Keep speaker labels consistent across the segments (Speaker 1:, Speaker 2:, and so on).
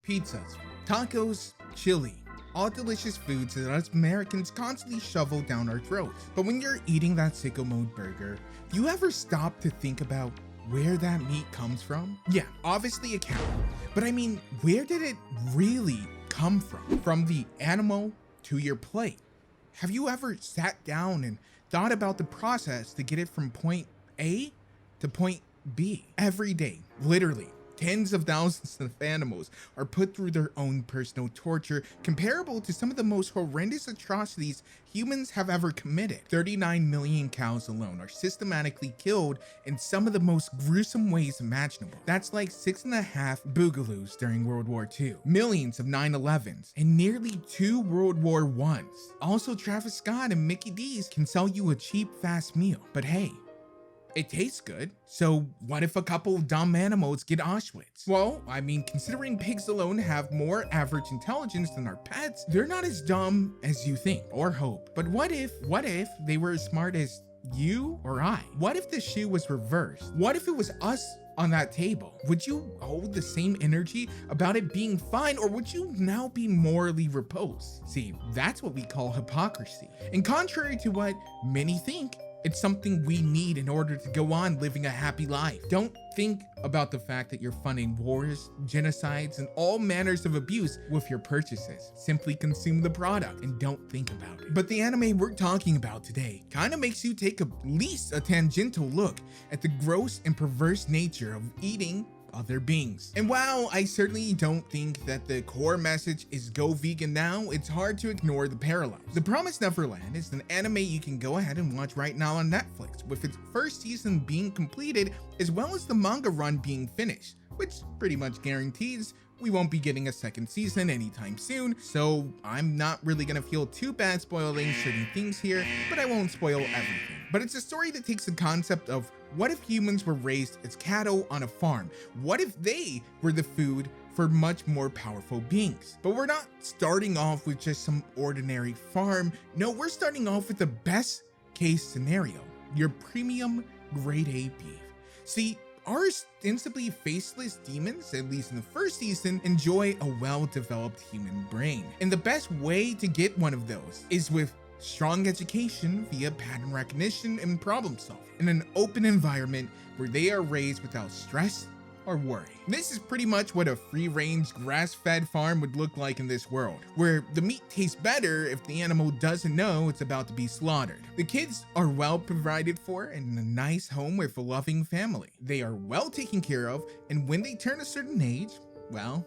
Speaker 1: Pizzas, tacos, chili, all delicious foods that us Americans constantly shovel down our throats. But when you're eating that sicko mode burger, do you ever stop to think about where that meat comes from? Yeah, obviously a cow, but I mean, where did it really come from? From the animal to your plate. Have you ever sat down and thought about the process to get it from point A to point B? Every day, literally, tens of thousands of animals are put through their own personal torture, comparable to some of the most horrendous atrocities humans have ever committed. 39 million cows alone are systematically killed in some of the most gruesome ways imaginable. That's like 6.5 Boogaloos during World War II, millions of 9/11s, and nearly 2 World War Is. Also, Travis Scott and Mickey D's can sell you a cheap, fast meal. But hey, it tastes good. So what if a couple of dumb animals get Auschwitz? Well, I mean, considering pigs alone have more average intelligence than our pets, they're not as dumb as you think or hope. But what if they were as smart as you or I? What if the shoe was reversed? What if it was us on that table? Would you hold the same energy about it being fine, or would you now be morally repulsed? See, that's what we call hypocrisy. And contrary to what many think, it's something we need in order to go on living a happy life. Don't think about the fact that you're funding wars, genocides, and all manners of abuse with your purchases. Simply consume the product and don't think about it. But the anime we're talking about today kind of makes you take at least a tangential look at the gross and perverse nature of eating other beings. And while I certainly don't think that the core message is go vegan now, it's hard to ignore the parallels. The Promise Neverland is an anime you can go ahead and watch right now on Netflix, with its first season being completed as well as the manga run being finished, which pretty much guarantees we won't be getting a second season anytime soon, so I'm not really gonna feel too bad spoiling certain things here, but I won't spoil everything. But it's a story that takes the concept of what if humans were raised as cattle on a farm? What if they were the food for much more powerful beings? But we're not starting off with just some ordinary farm. No, we're starting off with the best case scenario, your premium grade A beef. See, our ostensibly faceless demons, at least in the first season, enjoy a well-developed human brain. And the best way to get one of those is with strong education via pattern recognition and problem solving in an open environment where they are raised without stress or worry. This is pretty much what a free-range, grass-fed farm would look like in this world, where the meat tastes better if the animal doesn't know it's about to be slaughtered. The kids are well provided for and in a nice home with a loving family. They are well taken care of, and when they turn a certain age, well,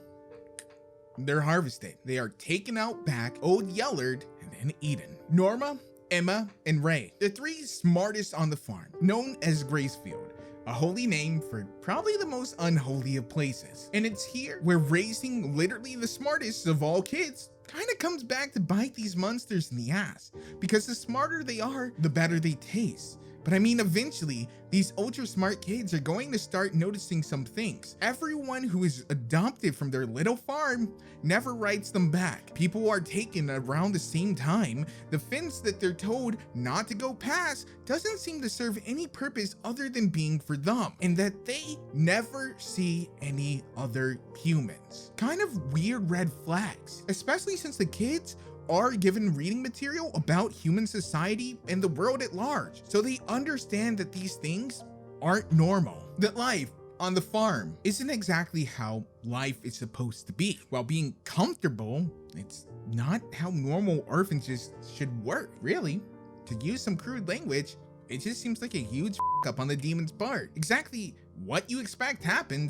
Speaker 1: they're harvested. They are taken out back, Old Yellered, and then eaten. Norma, Emma, and Ray, the 3 smartest on the farm, known as Gracefield, a holy name for probably the most unholy of places. And it's here where raising literally the smartest of all kids kind of comes back to bite these monsters in the ass, because the smarter they are, the better they taste. But I mean, eventually, these ultra smart kids are going to start noticing some things. Everyone who is adopted from their little farm never writes them back. People are taken around the same time. The fence that they're told not to go past doesn't seem to serve any purpose other than being for them, and that they never see any other humans. Kind of weird red flags, especially since the kids are given reading material about human society and the world at large, so they understand that these things aren't normal, that life on the farm isn't exactly how life is supposed to be. While being comfortable, it's not how normal orphanages should work, really. To use some crude language, it just seems like a huge up on the demon's part. Exactly what you expect happen.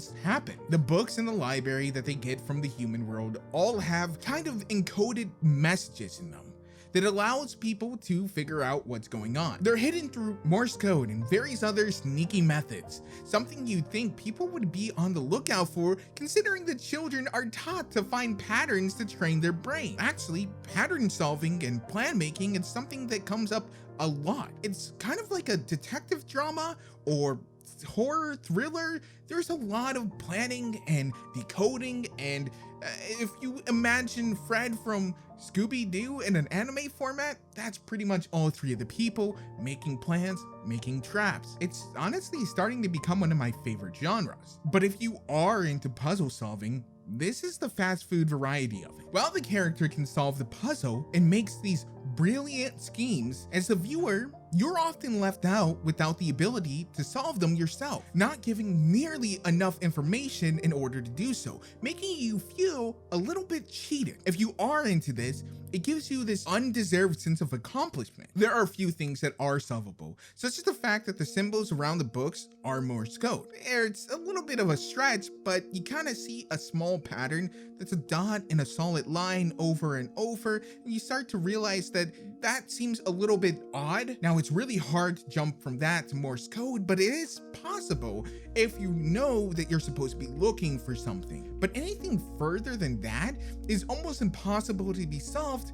Speaker 1: The books in the library that they get from the human world all have kind of encoded messages in them that allows people to figure out what's going on. They're hidden through Morse code and various other sneaky methods, something you'd think people would be on the lookout for, considering the children are taught to find patterns to train their brain. Actually, pattern solving and plan making is something that comes up a lot. It's kind of like a detective drama or horror thriller. There's a lot of planning and decoding, and if you imagine Fred from Scooby-Doo in an anime format, that's pretty much all 3 of the people making plans, making traps. It's honestly starting to become one of my favorite genres. But if you are into puzzle solving, this is the fast food variety of it. While the character can solve the puzzle and makes these brilliant schemes, as the viewer, you're often left out without the ability to solve them yourself, not giving nearly enough information in order to do so, making you feel a little bit cheated. If you are into this, it gives you this undeserved sense of accomplishment. There are a few things that are solvable, such as the fact that the symbols around the books are Morse code. It's a little bit of a stretch, but you kind of see a small pattern that's a dot in a solid line over and over, and you start to realize that that seems a little bit odd. Now, it's really hard to jump from that to Morse code, but it is possible if you know that you're supposed to be looking for something. But anything further than that is almost impossible to be solved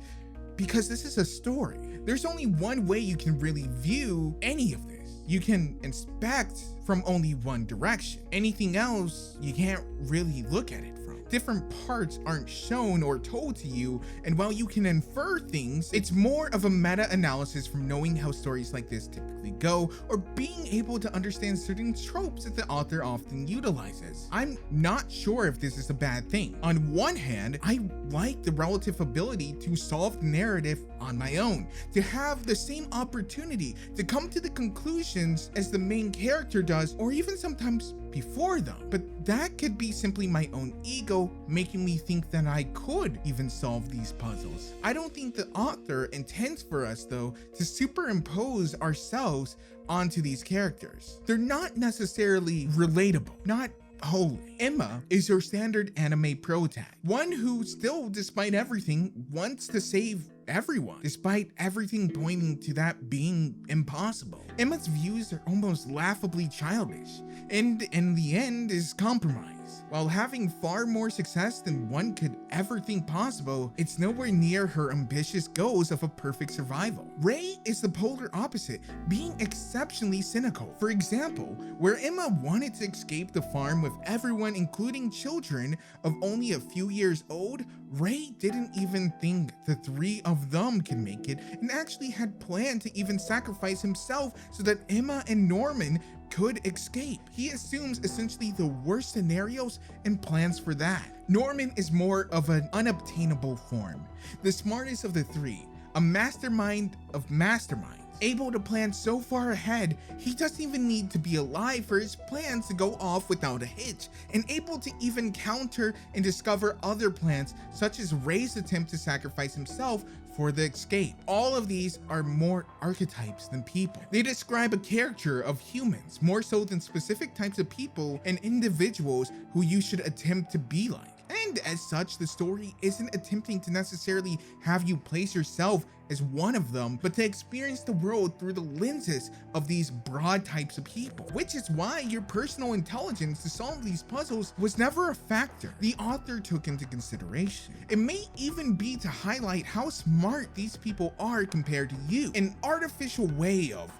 Speaker 1: because this is a story. There's only one way you can really view any of this. You can inspect from only one direction. Anything else, you can't really look at it from. Different parts aren't shown or told to you, and while you can infer things, it's more of a meta-analysis from knowing how stories like this typically go, or being able to understand certain tropes that the author often utilizes. I'm not sure if this is a bad thing. On one hand, I like the relative ability to solve the narrative on my own, to have the same opportunity to come to the conclusions as the main character does, or even sometimes before them. But that could be simply my own ego making me think that I could even solve these puzzles. I don't think the author intends for us, though, to superimpose ourselves onto these characters. They're not necessarily relatable, not wholly. Emma is your standard anime protag, one who still, despite everything, wants to save everyone, despite everything pointing to that being impossible. Emma's views are almost laughably childish, and in the end is compromise. While having far more success than one could ever think possible, it's nowhere near her ambitious goals of a perfect survival. Rei is the polar opposite, being exceptionally cynical. For example, where Emma wanted to escape the farm with everyone, including children of only a few years old, Rei didn't even think the three of them could make it, and actually had planned to even sacrifice himself so that Emma and Norman could escape. He assumes essentially the worst scenarios and plans for that. Norman is more of an unobtainable form, the smartest of the three, a mastermind of masterminds. Able to plan so far ahead, he doesn't even need to be alive for his plans to go off without a hitch, and able to even counter and discover other plans, such as Rei's attempt to sacrifice himself for the escape. All of these are more archetypes than people. They describe a character of humans, more so than specific types of people and individuals who you should attempt to be like. And as such, the story isn't attempting to necessarily have you place yourself as one of them, but to experience the world through the lenses of these broad types of people, which is why your personal intelligence to solve these puzzles was never a factor the author took into consideration. It may even be to highlight how smart these people are compared to you, an artificial way of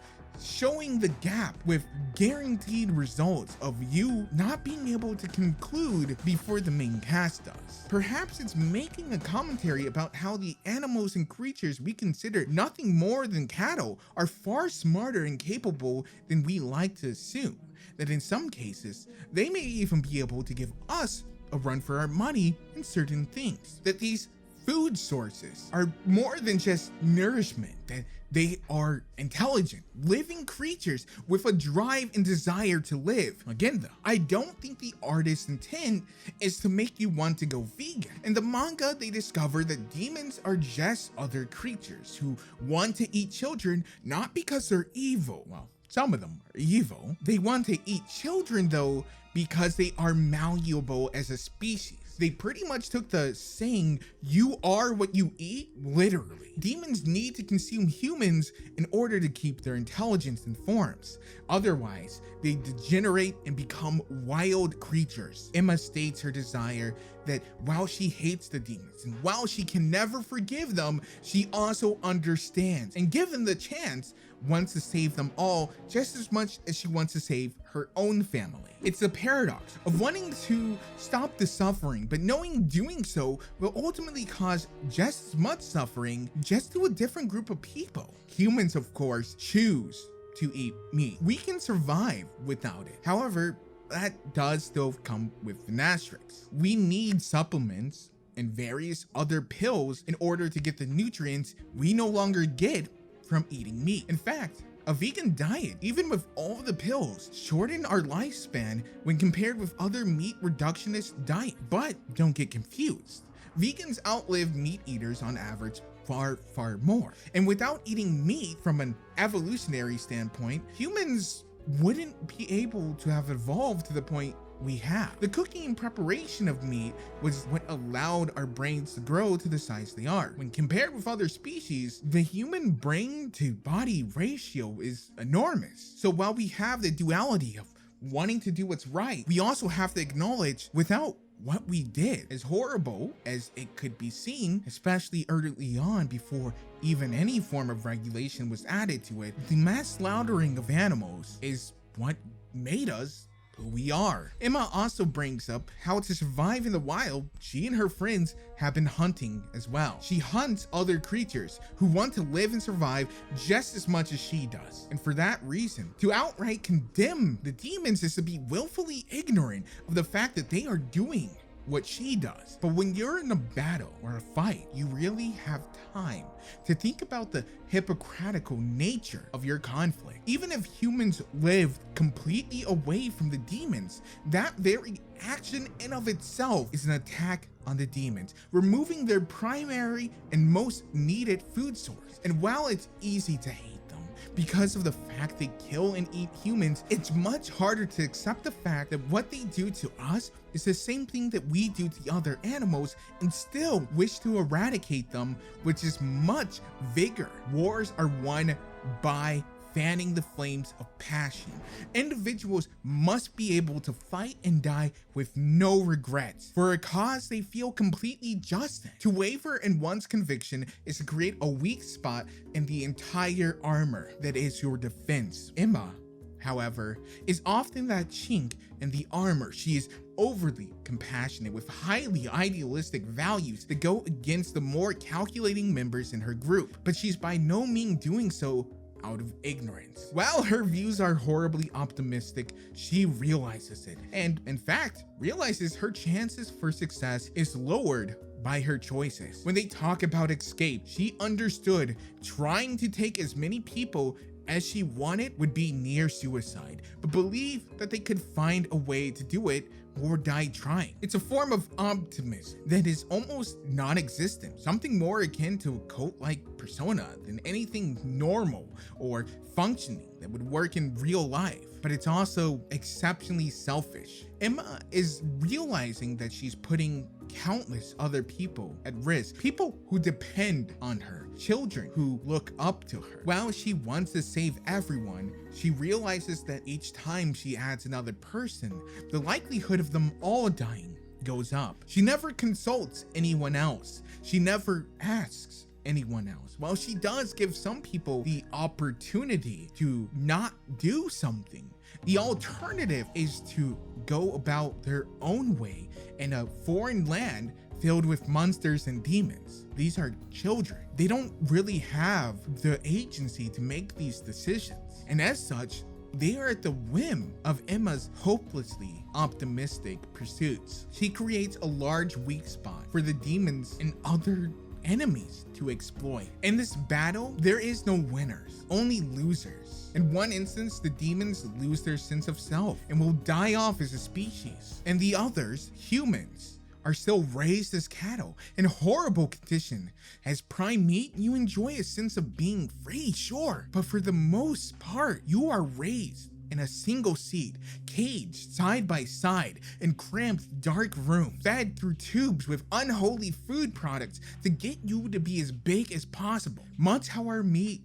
Speaker 1: showing the gap with guaranteed results of you not being able to conclude before the main cast does. Perhaps it's making a commentary about how the animals and creatures we consider nothing more than cattle are far smarter and capable than we like to assume, that in some cases they may even be able to give us a run for our money in certain things, that these food sources are more than just nourishment, that they are intelligent, living creatures with a drive and desire to live. Again though, I don't think the artist's intent is to make you want to go vegan. In the manga, they discover that demons are just other creatures who want to eat children, not because they're evil. Well, some of them are evil. They want to eat children though because they are malleable as a species. They pretty much took the saying, "you are what you eat," literally. Demons need to consume humans in order to keep their intelligence and forms. Otherwise, they degenerate and become wild creatures. Emma states her desire that while she hates the demons and while she can never forgive them, she also understands, and given the chance, wants to save them all just as much as she wants to save her own family. It's the paradox of wanting to stop the suffering, but knowing doing so will ultimately cause just as much suffering, just to a different group of people. Humans, of course, choose to eat meat. We can survive without it. However, that does still come with an asterisk. We need supplements and various other pills in order to get the nutrients we no longer get from eating meat. In fact, a vegan diet, even with all the pills, shorten our lifespan when compared with other meat reductionist diets. But don't get confused. Vegans outlive meat eaters on average far more. And without eating meat from an evolutionary standpoint, humans wouldn't be able to have evolved to the point we have. The cooking and preparation of meat was what allowed our brains to grow to the size they are. When compared with other species, the human brain to body ratio is enormous. So while we have the duality of wanting to do what's right, we also have to acknowledge without what we did, as horrible as it could be seen, especially early on before even any form of regulation was added to it, the mass slaughtering of animals is what made us who we are. Emma also brings up how to survive in the wild, she and her friends have been hunting as well. She hunts other creatures who want to live and survive just as much as she does. And for that reason, to outright condemn the demons is to be willfully ignorant of the fact that they are doing what she does. But when you're in a battle or a fight, you really have time to think about the hypocritical nature of your conflict. Even if humans lived completely away from the demons, that very action in of itself is an attack on the demons, removing their primary and most needed food source. And while it's easy to hate them because of the fact they kill and eat humans, it's much harder to accept the fact that what they do to us is the same thing that we do to other animals and still wish to eradicate them, which is much vigor. Wars are won by fanning the flames of passion. Individuals must be able to fight and die with no regrets for a cause they feel completely just in. To waver in one's conviction is to create a weak spot in the entire armor that is your defense. Emma, however, is often that chink in the armor. She is overly compassionate with highly idealistic values that go against the more calculating members in her group, but she's by no means doing so out of ignorance. While her views are horribly optimistic, she realizes it, and in fact, realizes her chances for success is lowered by her choices. When they talk about escape, she understood trying to take as many people as she wanted would be near suicide, but believed that they could find a way to do it or die trying. It's a form of optimism that is almost non-existent, something more akin to a cult-like persona than anything normal or functioning that would work in real life. But it's also exceptionally selfish. Emma is realizing that she's putting countless other people at risk, people who depend on her, children who look up to her. While she wants to save everyone, she realizes that each time she adds another person, the likelihood of them all dying goes up. She never consults anyone else. She never asks anyone else. While she does give some people the opportunity to not do something, the alternative is to go about their own way in a foreign land filled with monsters and demons. These are children. They don't really have the agency to make these decisions. And as such, they are at the whim of Emma's hopelessly optimistic pursuits. She creates a large weak spot for the demons and other enemies to exploit. In this battle, there is no winners, only losers. In one instance, the demons lose their sense of self and will die off as a species. And the others, humans, are still raised as cattle in horrible condition. As prime meat, you enjoy a sense of being free, sure, but for the most part, you are raised in a single seat, caged side by side in cramped dark rooms, fed through tubes with unholy food products to get you to be as big as possible, much how our meat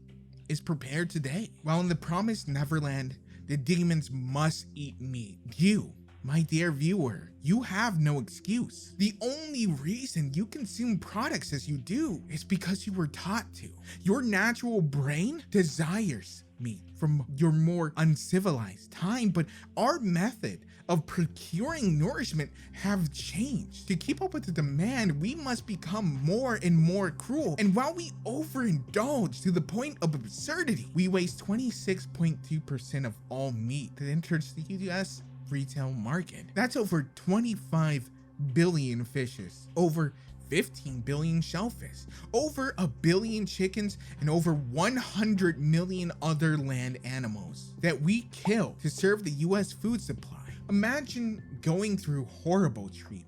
Speaker 1: is prepared today. While in the Promise Neverland, the demons must eat meat. You, my dear viewer, you have no excuse. The only reason you consume products as you do is because you were taught to. Your natural brain desires meat from your more uncivilized time, but our method of procuring nourishment have changed. To keep up with the demand, we must become more and more cruel. And while we overindulge to the point of absurdity, we waste 26.2% of all meat that enters the US retail market. That's over 25 billion fishes, over 15 billion shellfish, over a billion chickens, and over 100 million other land animals that we kill to serve the US food supply. Imagine going through horrible treatment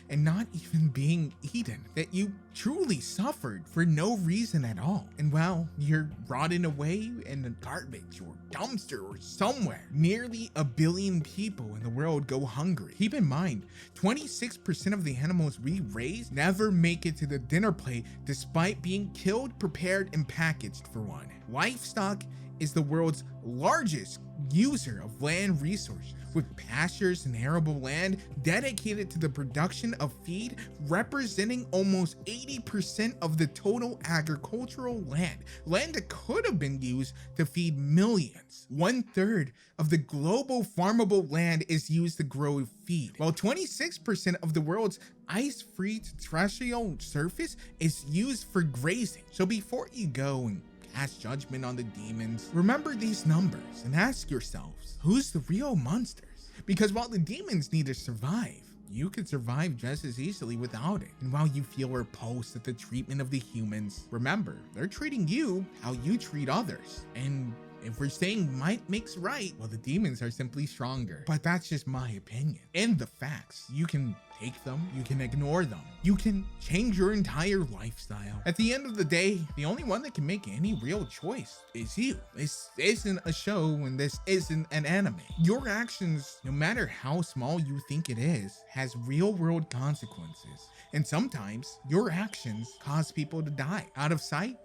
Speaker 1: and not even being eaten, that you truly suffered for no reason at all. And while you're rotting away in a garbage or dumpster or somewhere, nearly a billion people in the world go hungry. Keep in mind, 26% of the animals we raise never make it to the dinner plate despite being killed, prepared, and packaged for one. Livestock is the world's largest user of land resources, with pastures and arable land dedicated to the production of feed representing almost 80% of the total agricultural land that could have been used to feed millions. 1/3 of the global farmable land is used to grow feed, while 26% of the world's ice-free terrestrial surface is used for grazing. So before you go and cast judgment on the demons, remember these numbers and ask yourselves, who's the real monsters? Because while the demons need to survive, you could survive just as easily without it. And while you feel repulsed at the treatment of the humans, remember, they're treating you how you treat others. And if we're saying might makes right, well, the demons are simply stronger. But that's just my opinion. And the facts, you can take them, you can ignore them, you can change your entire lifestyle. At the end of the day, the only one that can make any real choice is you. This isn't a show and this isn't an anime. Your actions, no matter how small you think it is, has real world consequences. And sometimes your actions cause people to die. Out of sight,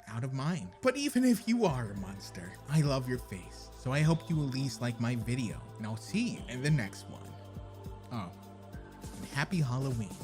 Speaker 1: out of mind. But even if you are a monster, I love your face. So I hope you at least like my video, and I'll see you in the next one. Oh, and happy Halloween.